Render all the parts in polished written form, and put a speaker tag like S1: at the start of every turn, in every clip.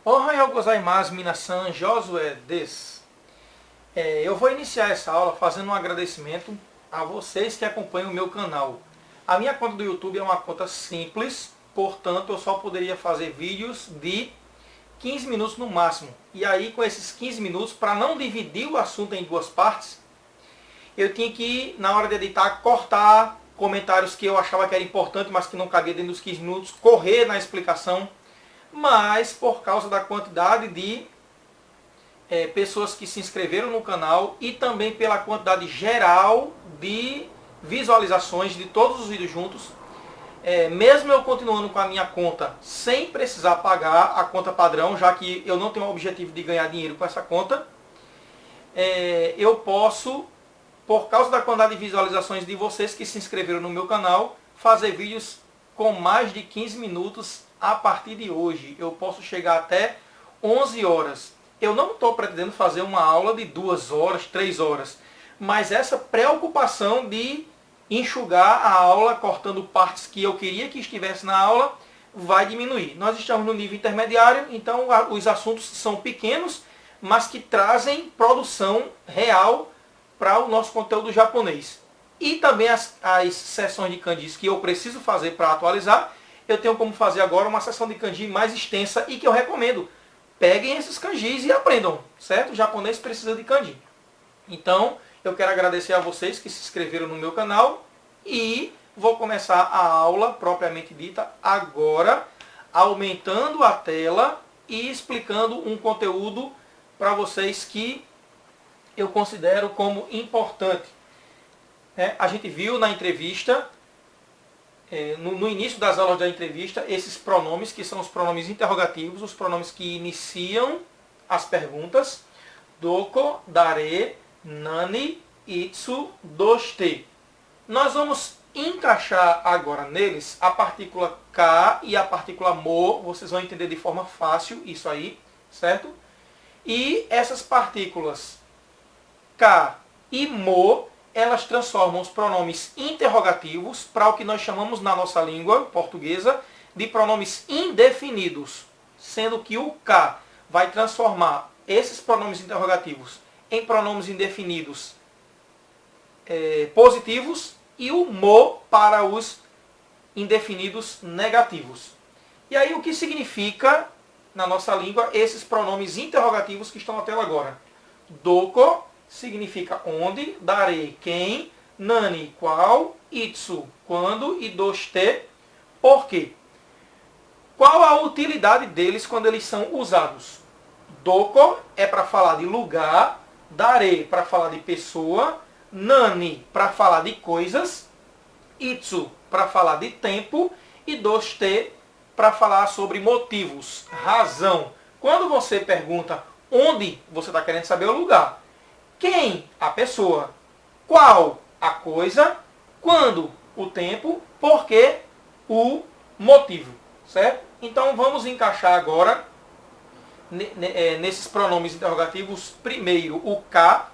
S1: Ohayou gozaimasu, minasan, Josué des. Eu vou iniciar essa aula fazendo um agradecimento a vocês que acompanham o meu canal. A minha conta do YouTube é uma conta simples, portanto eu só poderia fazer vídeos de 15 minutos no máximo. E aí com esses 15 minutos, para não dividir o assunto em duas partes, eu tinha que, na hora de editar, cortar comentários que eu achava que era importante, mas que não cabia dentro dos 15 minutos, correr na explicação. Mas por causa da quantidade de pessoas que se inscreveram no canal e também pela quantidade geral de visualizações de todos os vídeos juntos, mesmo eu continuando com a minha conta sem precisar pagar a conta padrão, já que eu não tenho o objetivo de ganhar dinheiro com essa conta, eu posso, por causa da quantidade de visualizações de vocês que se inscreveram no meu canal, fazer vídeos com mais de 15 minutos a partir de hoje. Eu posso chegar até 11 horas. Eu não estou pretendendo fazer uma aula de 2 horas, 3 horas, mas essa preocupação de enxugar a aula, cortando partes que eu queria que estivesse na aula, vai diminuir. Nós estamos no nível intermediário, então os assuntos são pequenos, mas que trazem produção real para o nosso conteúdo japonês. E também as sessões de kanjis que eu preciso fazer para atualizar, eu tenho como fazer agora uma sessão de kanji mais extensa e que eu recomendo. Peguem esses kanjis e aprendam, certo? O japonês precisa de kanji. Então, eu quero agradecer a vocês que se inscreveram no meu canal e vou começar a aula propriamente dita agora, aumentando a tela e explicando um conteúdo para vocês que eu considero como importante. A gente viu na entrevista, no início das aulas da entrevista, esses pronomes que são os pronomes interrogativos, os pronomes que iniciam as perguntas. Doko, dare, nani, itsu, doshite. Nós vamos encaixar agora neles a partícula ka e a partícula mo. Vocês vão entender de forma fácil isso aí, certo? E essas partículas ka e mo, elas transformam os pronomes interrogativos para o que nós chamamos na nossa língua portuguesa de pronomes indefinidos, sendo que o ka vai transformar esses pronomes interrogativos em pronomes indefinidos positivos e o mo para os indefinidos negativos. E aí o que significa na nossa língua esses pronomes interrogativos que estão na tela agora? Doko significa onde, dare, quem, nani, qual, itsu, quando e doshite, por quê. Qual a utilidade deles quando eles são usados? Doko é para falar de lugar, dare para falar de pessoa, nani para falar de coisas, itsu para falar de tempo e doshite para falar sobre motivos, razão. Quando você pergunta onde, você está querendo saber o lugar. Quem? A pessoa. Qual? A coisa. Quando? O tempo. Por quê? O motivo. Certo? Então vamos encaixar agora nesses pronomes interrogativos. Primeiro o ka.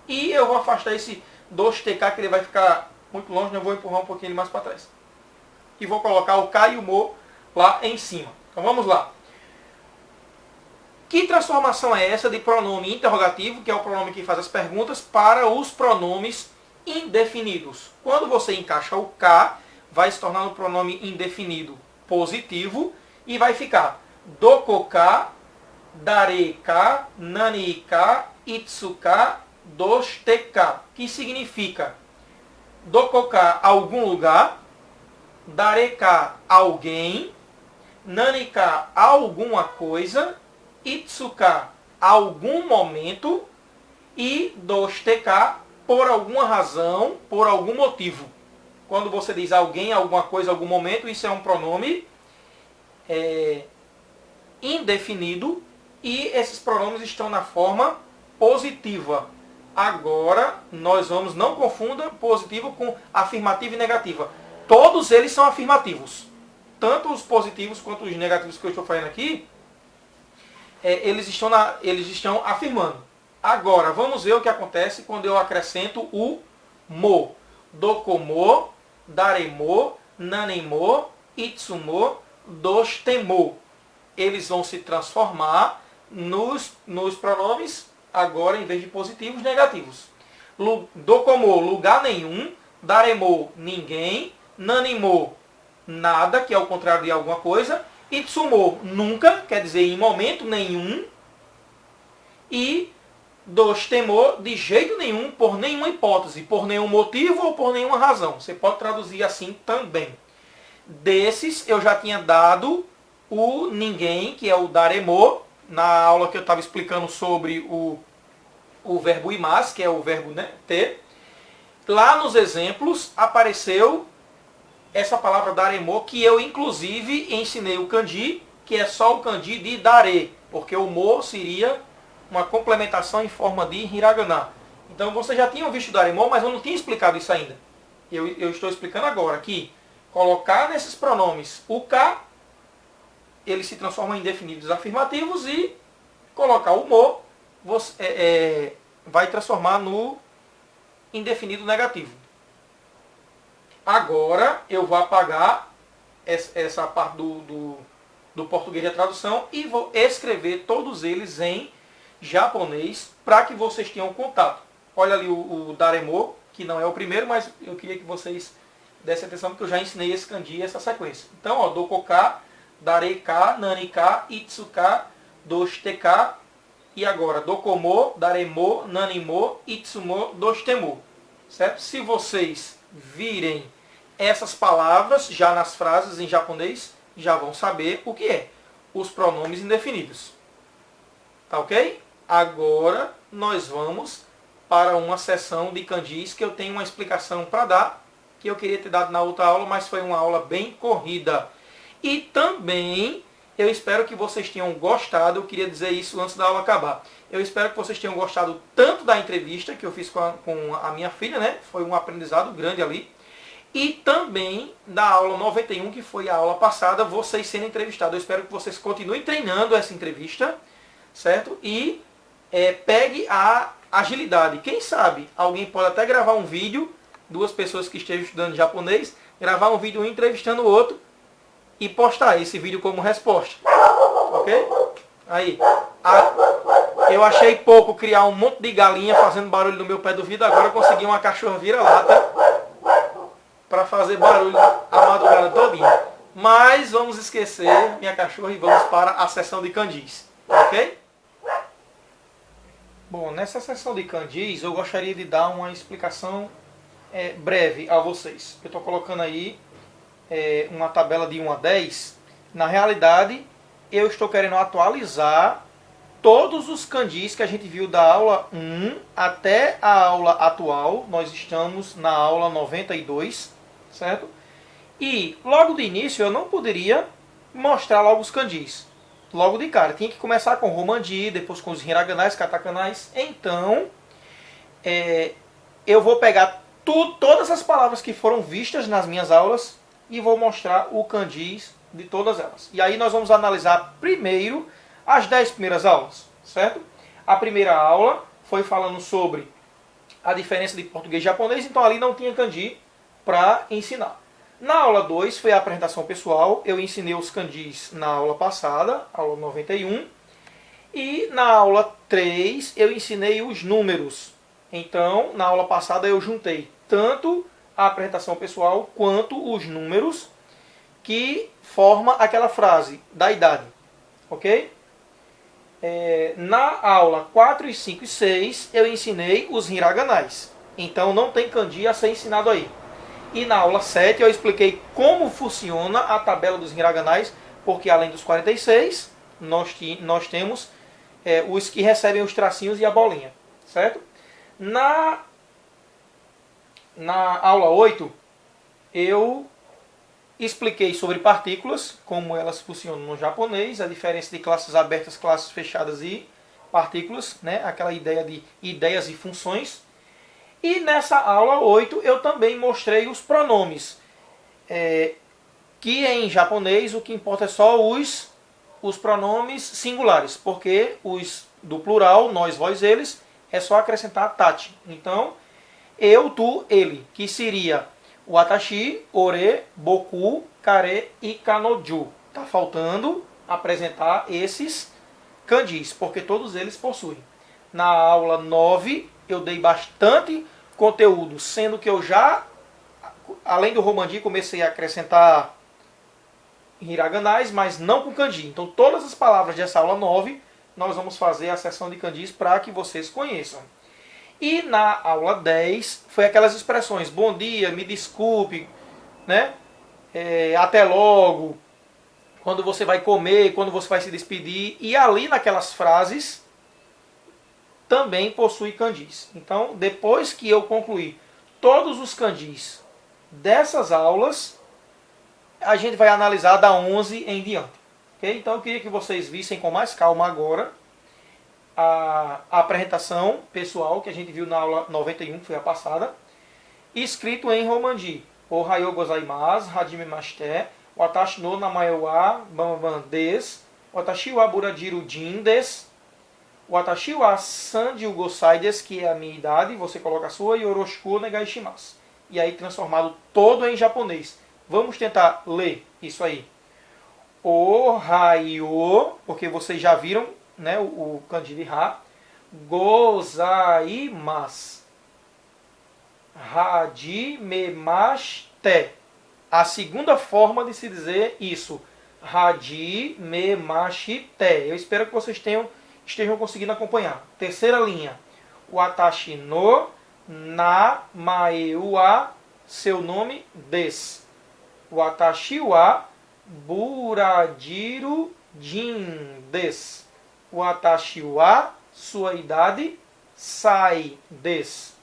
S1: E eu vou afastar esse doshiteka que ele vai ficar muito longe. Eu vou empurrar um pouquinho ele mais para trás. E vou colocar o ka e o mo lá em cima. Então vamos lá. Que transformação é essa de pronome interrogativo, que é o pronome que faz as perguntas, para os pronomes indefinidos? Quando você encaixa o ka, vai se tornar um pronome indefinido positivo e vai ficar dokoka, dareka, nanika, itsuka, doshiteka, que significa dokoka, algum lugar, dareka, alguém, nanika, alguma coisa, itsuka, algum momento, e doshiteka, por alguma razão, por algum motivo. Quando você diz alguém, alguma coisa, algum momento, isso é um pronome indefinido e esses pronomes estão na forma positiva. Agora, nós vamos, não confunda positivo com afirmativa e negativa. Todos eles são afirmativos. Tanto os positivos quanto os negativos que eu estou fazendo aqui, eles estão afirmando. Agora, vamos ver o que acontece quando eu acrescento o mo. Dokomo, daremo, nanemo, itsumo, doshitemo. eles vão se transformar nos pronomes, agora em vez de positivos, negativos. Dokomo, lugar nenhum. Daremo, ninguém. Nanimo, nada, que é o contrário de alguma coisa. Itsumo, nunca, quer dizer em momento nenhum. E dostemo, de jeito nenhum, por nenhuma hipótese, por nenhum motivo ou por nenhuma razão. Você pode traduzir assim também. Desses, eu já tinha dado o ninguém, que é o daremo, na aula que eu estava explicando sobre o verbo imas, que é o verbo, né, ter. Lá nos exemplos apareceu essa palavra daremo, que eu inclusive ensinei o kanji, que é só o kanji de dare, porque o mo seria uma complementação em forma de hiragana. Então vocês já tinham visto daremo, mas eu não tinha explicado isso ainda. Eu estou explicando agora que colocar nesses pronomes o ka, ele se transforma em indefinidos afirmativos, e colocar o mo vai transformar no indefinido negativo. Agora eu vou apagar essa parte do português da tradução e vou escrever todos eles em japonês para que vocês tenham contato. Olha ali o daremo, que não é o primeiro, mas eu queria que vocês dessem atenção porque eu já ensinei esse kanji, essa sequência. Então, ó, dokoka, dareka, nanika, itsuka, dosteka, e agora dokomo, daremo, nanimo, itsumo, dostemo. Certo? Se vocês virem essas palavras já nas frases em japonês, já vão saber o que é os pronomes indefinidos. Tá ok? Agora nós vamos para uma sessão de kanjis que eu tenho uma explicação para dar, que eu queria ter dado na outra aula, mas foi uma aula bem corrida. E também eu espero que vocês tenham gostado, eu queria dizer isso antes da aula acabar. Eu espero que vocês tenham gostado tanto da entrevista que eu fiz com a minha filha, né? Foi um aprendizado grande ali. E também da aula 91, que foi a aula passada, vocês sendo entrevistados. Eu espero que vocês continuem treinando essa entrevista, certo? E pegue a agilidade. Quem sabe alguém pode até gravar um vídeo, duas pessoas que estejam estudando japonês, gravar um vídeo um entrevistando o outro e postar esse vídeo como resposta. Ok? Aí. Eu achei pouco criar um monte de galinha fazendo barulho no meu pé do vidro, agora eu consegui uma cachorra vira-lata para fazer barulho a madrugada todinha. Mas vamos esquecer minha cachorra e vamos para a sessão de kanjis. Ok? Bom, nessa sessão de kanjis eu gostaria de dar uma explicação breve a vocês. Eu estou colocando aí uma tabela de 1 a 10. Na realidade, eu estou querendo atualizar todos os kanjis que a gente viu da aula 1 até a aula atual. Nós estamos na aula 92, certo? E logo de início eu não poderia mostrar logo os kanjis. Logo de cara, tinha que começar com romanji, depois com os hiraganais, katakanais. Então, eu vou pegar todas as palavras que foram vistas nas minhas aulas e vou mostrar o kanjis de todas elas. E aí nós vamos analisar primeiro as 10 primeiras aulas, certo? A primeira aula foi falando sobre a diferença de português e japonês, então ali não tinha kanji para ensinar. Na aula 2 foi a apresentação pessoal, eu ensinei os kanjis na aula passada, aula 91. E na aula 3 eu ensinei os números. Então, na aula passada eu juntei tanto a apresentação pessoal quanto os números que forma aquela frase da idade. Ok? Na aula 4, 5 e 6 eu ensinei os hiraganais. Então não tem kanji a ser ensinado aí. E na aula 7 eu expliquei como funciona a tabela dos hiraganais, porque além dos 46, nós temos os que recebem os tracinhos e a bolinha. Certo? Na aula 8 eu expliquei sobre partículas, como elas funcionam no japonês, a diferença de classes abertas, classes fechadas e partículas, né? Aquela ideia de ideias e funções. E nessa aula 8 eu também mostrei os pronomes, que em japonês o que importa é só os pronomes singulares, porque os do plural, nós, vós, eles, é só acrescentar tati. Então, eu, tu, ele, que seria o atashi, ore, boku, kare e kanoju. Tá faltando apresentar esses kanjis, porque todos eles possuem. Na aula 9 eu dei bastante conteúdo, sendo que eu já, além do Romanji, comecei a acrescentar hiraganais, mas não com kanji. Então todas as palavras dessa aula 9, nós vamos fazer a sessão de kanjis para que vocês conheçam. E na aula 10, foi aquelas expressões, bom dia, me desculpe, né? Até logo, quando você vai comer, quando você vai se despedir. E ali naquelas frases, também possui kanjis. Então, depois que eu concluir todos os kanjis dessas aulas, a gente vai analisar da 11 em diante. Okay? Então eu queria que vocês vissem com mais calma agora a apresentação pessoal que a gente viu na aula 91, que foi a passada, escrito em Romanji. Ohayou gozaimasu, hajime mashite, watashi no namae wa bambam desu, watashi wa burajiru jin desu, watashi wa 35 sai desu, que é a minha idade, você coloca a sua, yoroshiku onegai shimasu. E aí transformado todo em japonês. Vamos tentar ler isso aí. Ohayou, porque vocês já viram, né, o kanji de ha. Gozaimasu. Hajimemashite. A segunda forma de se dizer isso. Hajimemashite. Eu espero que vocês estejam conseguindo acompanhar. Terceira linha. Watashi no namae wa, seu nome, desu. Watashi wa burajiru jin desu. Watashi wa, sua idade, sai desu.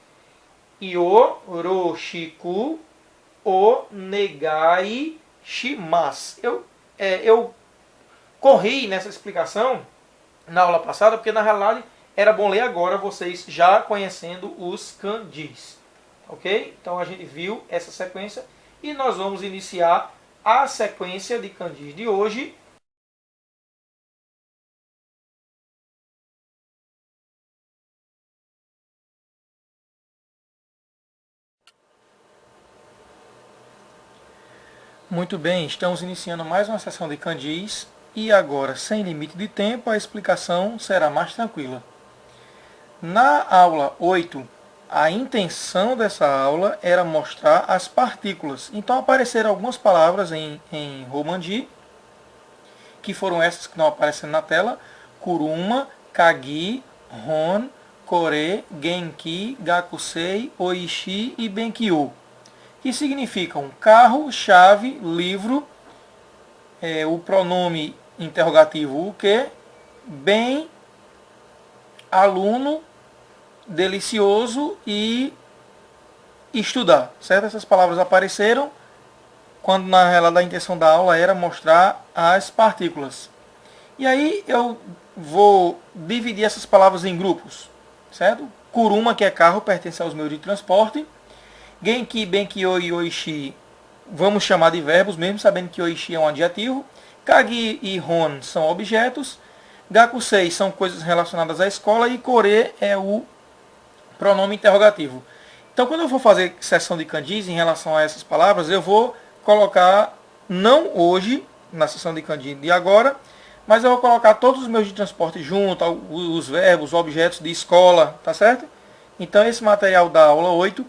S1: Yoroshiku onegai shimasu. Eu corri nessa explicação na aula passada, porque na realidade era bom ler agora, vocês já conhecendo os kanjis. Ok? Então a gente viu essa sequência e nós vamos iniciar a sequência de kanjis de hoje. Muito bem, estamos iniciando mais uma sessão de kanjis e agora, sem limite de tempo, a explicação será mais tranquila. Na aula 8, a intenção dessa aula era mostrar as partículas. Então apareceram algumas palavras em Romanji, que foram essas que estão aparecendo na tela: Kuruma, Kagi, Hon, Kore, Genki, Gakusei, Oishi e Benkyo, que significam carro, chave, livro, o pronome interrogativo o que, bem, aluno, delicioso e estudar. Certo? Essas palavras apareceram quando na realidade a intenção da aula era mostrar as partículas. E aí eu vou dividir essas palavras em grupos. Certo? Kuruma, que é carro, pertence aos meios de transporte. Genki, Benkyo e Oishi, vamos chamar de verbos, mesmo sabendo que Oishi é um adjetivo. Kagi e Hon são objetos. Gakusei são coisas relacionadas à escola. E Kore é o pronome interrogativo. Então, quando eu for fazer sessão de kanjis em relação a essas palavras, eu vou colocar, não hoje, na sessão de kanji de agora, mas eu vou colocar todos os meios de transporte junto, os verbos, objetos de escola, tá certo? Então, esse material da aula 8,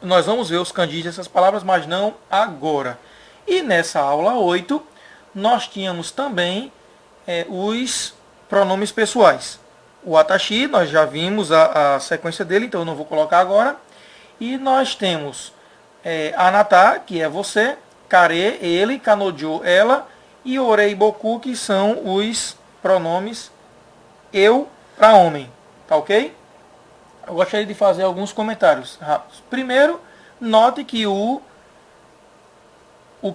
S1: nós vamos ver os kanjis dessas palavras, mas não agora. E nessa aula 8, nós tínhamos também os pronomes pessoais. O watashi, nós já vimos a sequência dele, então eu não vou colocar agora. E nós temos anata, que é você, kare, ele, kanojo, ela, e orei boku, que são os pronomes eu para homem. Tá ok? Eu gostaria de fazer alguns comentários rápidos. Primeiro, note que o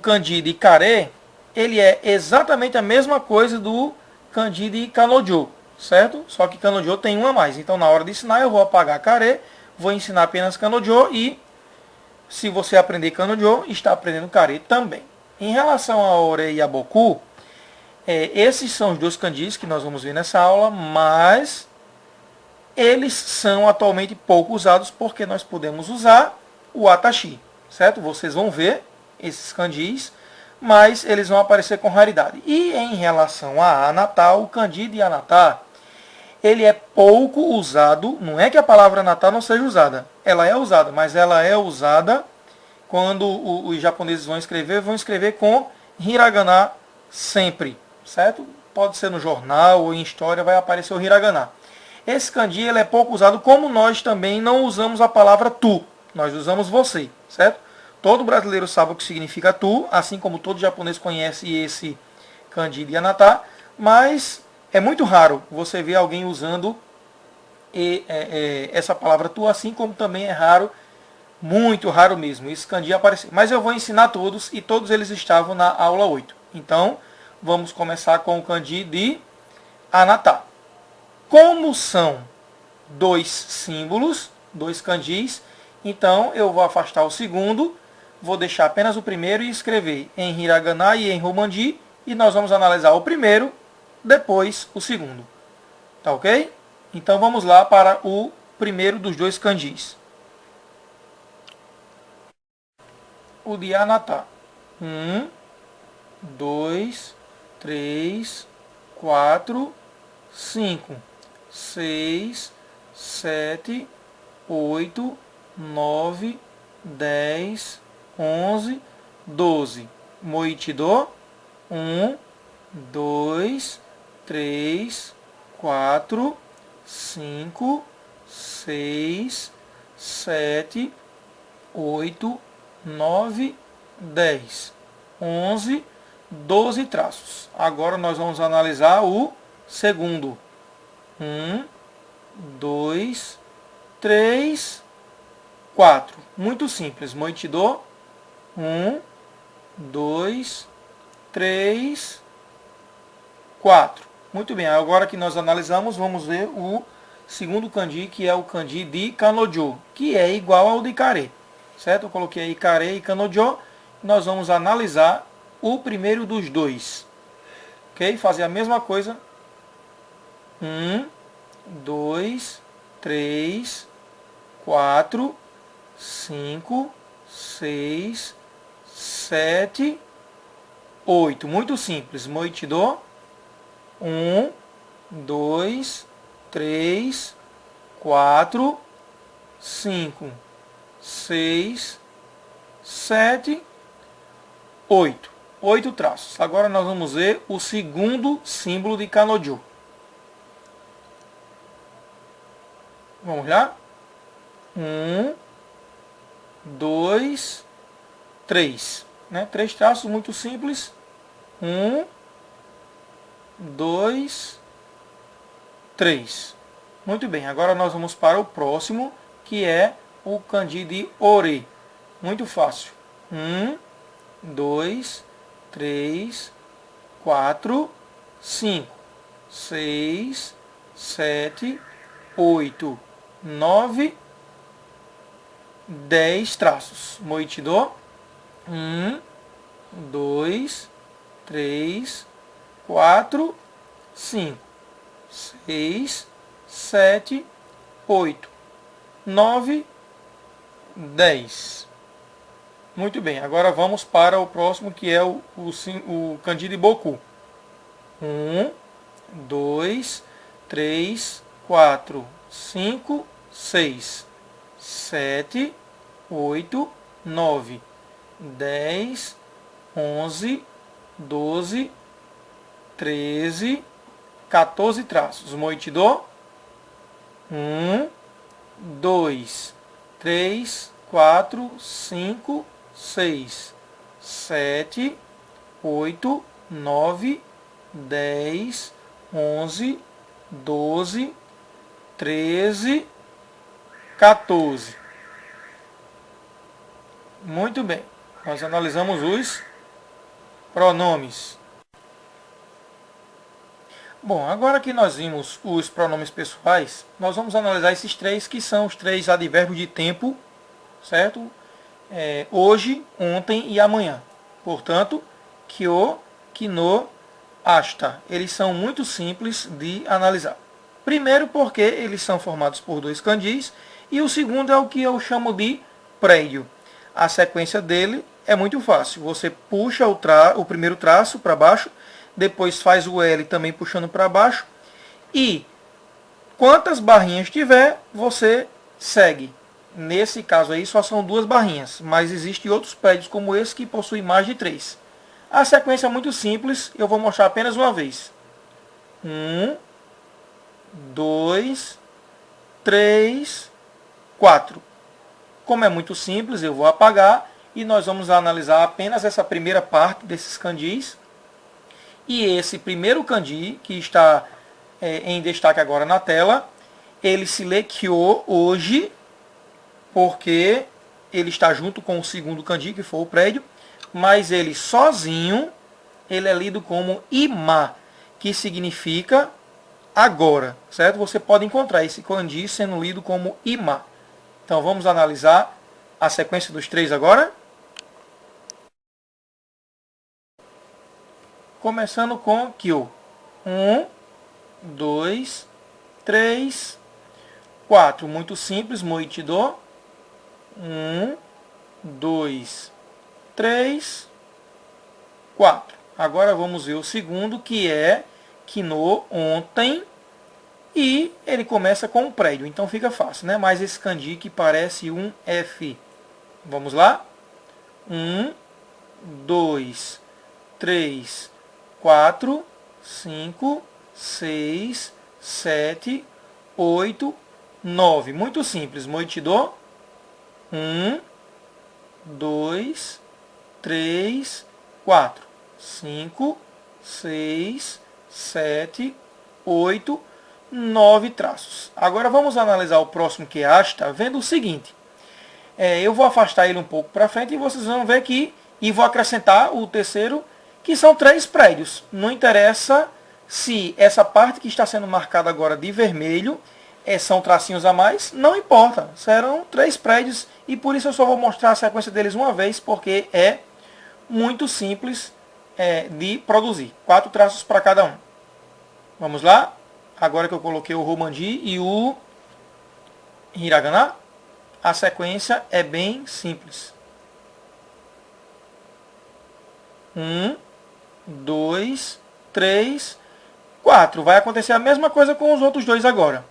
S1: kanji de kare, ele é exatamente a mesma coisa do kanji de kanojo, certo? Só que kanojo tem uma a mais. Então, na hora de ensinar, eu vou apagar kare, vou ensinar apenas kanojo e, se você aprender kanojo, está aprendendo kare também. Em relação a ore e a boku, esses são os dois kanjis que nós vamos ver nessa aula, mas eles são atualmente pouco usados porque nós podemos usar o watashi, certo? Vocês vão ver esses kanjis mas eles vão aparecer com raridade. E em relação a Anatá, o kanji de Anatá, ele é pouco usado. Não é que a palavra Anatá não seja usada. Ela é usada, mas ela é usada quando os japoneses vão escrever com hiragana sempre, certo? Pode ser no jornal ou em história, vai aparecer o hiragana. Esse kanji ele é pouco usado, como nós também não usamos a palavra tu. Nós usamos você, certo? Todo brasileiro sabe o que significa tu, assim como todo japonês conhece esse kanji de Anatá, mas é muito raro você ver alguém usando essa palavra tu, assim como também é raro, muito raro mesmo, esse kanji aparecer. Mas eu vou ensinar todos e todos eles estavam na aula 8. Então, vamos começar com o kanji de Anatá. Como são dois símbolos, dois kanjis, então eu vou afastar o segundo, vou deixar apenas o primeiro e escrever em hiragana e em romanji, e nós vamos analisar o primeiro, depois o segundo. Tá ok? Então vamos lá para o primeiro dos dois kanjis. O de Anatá. 1, 2, 3, 4, 5, 6, 7, 8, 9, 10, 11, 12. Moichido. 1, 2, 3, 4, 5, 6, 7, 8, 9, 10, 11, 12 traços. Agora nós vamos analisar o segundo. 1, 2, 3, 4. Muito simples. Moichido. 1, 2, 3, 4. Muito bem. Agora que nós analisamos, vamos ver o segundo kanji, que é o kanji de Kanojo, que é igual ao de Kare. Certo? Eu coloquei aí Kare e Kanojo. Nós vamos analisar o primeiro dos dois. Ok? Fazer a mesma coisa. 1, 2, 3, 4, 5, 6, 7, 8. Muito simples. Moichido. 1, 2, 3, 4, 5, 6, 7, 8. 8 traços. Agora nós vamos ver o segundo símbolo de Kanojo. Vamos lá? 1, 2, 3. Né? 3 traços muito simples. 1, 2, 3. Muito bem, agora nós vamos para o próximo, que é o kanji de Ore. Muito fácil. 1, 2, 3, 4, 5, 6, 7, 8, 9, 10 traços. Moichido. 1, 2, 3, 4, 5, 6, 7, 8, 9, 10. Muito bem, agora vamos para o próximo, que é o kanji de Boku. 1, 2, 3, 4, 5, 6, 7, 8, 9, 10, 11, 12, 13, 14 traços. Moichido. 1, 2, 3, 4, 5, 6, 7, 8, 9, 10, 11, 12, 13, 14. Muito bem. Nós analisamos os pronomes. Bom, agora que nós vimos os pronomes pessoais, nós vamos analisar esses três, que são os três advérbios de tempo, certo? Hoje, ontem e amanhã. Portanto, kyo, kino, asta. Eles são muito simples de analisar. Primeiro porque eles são formados por dois kanjis, e o segundo é o que eu chamo de prédio. A sequência dele é muito fácil. Você puxa o primeiro traço para baixo, depois faz o L também puxando para baixo, e quantas barrinhas tiver, você segue. Nesse caso aí só são 2 barrinhas, mas existem outros prédios como esse que possuem mais de 3. A sequência é muito simples, eu vou mostrar apenas uma vez. 1, 2, 3, 4. Como é muito simples, eu vou apagar e nós vamos analisar apenas essa primeira parte desses candis. E esse primeiro candi, que está em destaque agora na tela, ele se lequiou hoje, porque ele está junto com o segundo candi, que foi o prédio, mas ele sozinho, ele é lido como imá, que significa agora, certo? Você pode encontrar esse candi sendo lido como imá. Então vamos analisar a sequência dos 3 agora. Começando com Kyo. 1, 2, 3, 4. Muito simples, Moichido. 1, 2, 3, 4. Agora vamos ver o segundo, que é Kino ontem. E ele começa com um prédio, então fica fácil, né? Mas esse kanji que parece um F. Vamos lá? 1, 2, 3, 4, 5, 6, 7, 8, 9. Muito simples. Moichido. 1, 2, 3, 4, 5, 6, 7, 8, 9 traços. Agora vamos analisar o próximo, que é Asta, vendo o seguinte. Eu vou afastar ele um pouco para frente e vocês vão ver que, e vou acrescentar o terceiro, que são 3 prédios. Não interessa se essa parte que está sendo marcada agora de vermelho são tracinhos a mais, não importa. Serão 3 prédios e por isso eu só vou mostrar a sequência deles uma vez, porque é muito simples de produzir. 4 traços para cada um. Vamos lá? Agora que eu coloquei o Romanji e o Hiragana, a sequência é bem simples. 1, 2, 3, 4. Vai acontecer a mesma coisa com os outros 2 agora.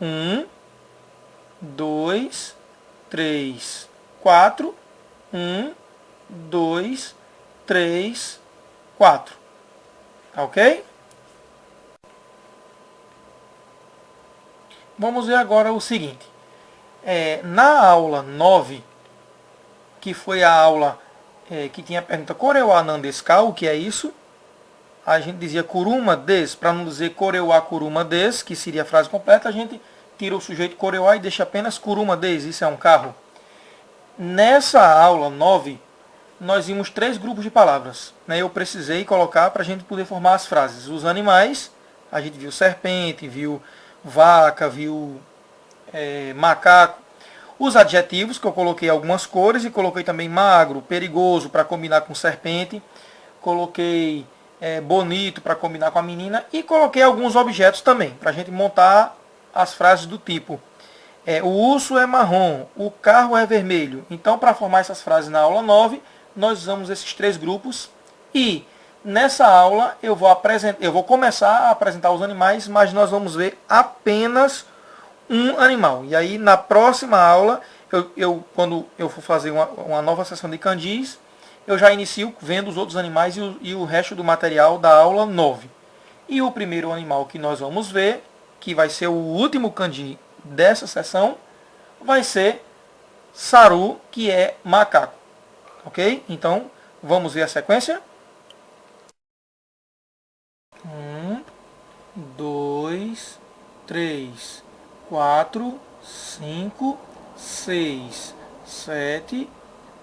S1: 1, 2, 3, 4. 1, 2, 3, 4. Ok? Vamos ver agora o seguinte. Na aula 9, que foi a aula que tinha a pergunta Koreuwa nan desu ka? O que é isso? A gente dizia kuruma desu, para não dizer Koreuwa kuruma desu, que seria a frase completa, a gente tira o sujeito Koreuwa e deixa apenas kuruma desu, isso é um carro. Nessa aula 9, nós vimos 3 grupos de palavras. Eu precisei colocar para a gente poder formar as frases. Os animais, a gente viu serpente, viu vaca, viu macaco. Os adjetivos, que eu coloquei algumas cores e coloquei também magro, perigoso para combinar com serpente. Coloquei bonito para combinar com a menina. E coloquei alguns objetos também, para a gente montar as frases do tipo. O urso é marrom, o carro é vermelho. Então, para formar essas frases na aula 9, nós usamos esses 3 grupos. E nessa aula eu vou começar a apresentar os animais, mas nós vamos ver apenas um animal. E aí na próxima aula, quando eu for fazer uma nova sessão de candis, eu já inicio vendo os outros animais e o resto do material da aula 9. E o primeiro animal que nós vamos ver, que vai ser o último candi dessa sessão, vai ser saru, que é macaco. Ok? Então, vamos ver a sequência. 1, 2, 3, 4, 5, 6, 7,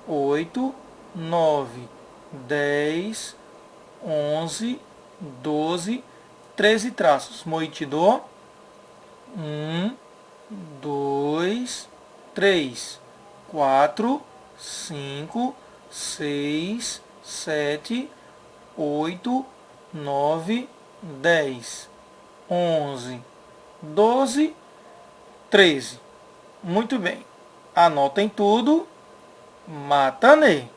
S1: 8, 9, 10, 11, 12, 13 traços. Moichido. 1, 2, 3, 4, 5, 6, 7, 8, 9, 10, 11, 12, 13. Muito bem. Anotem tudo Matanei.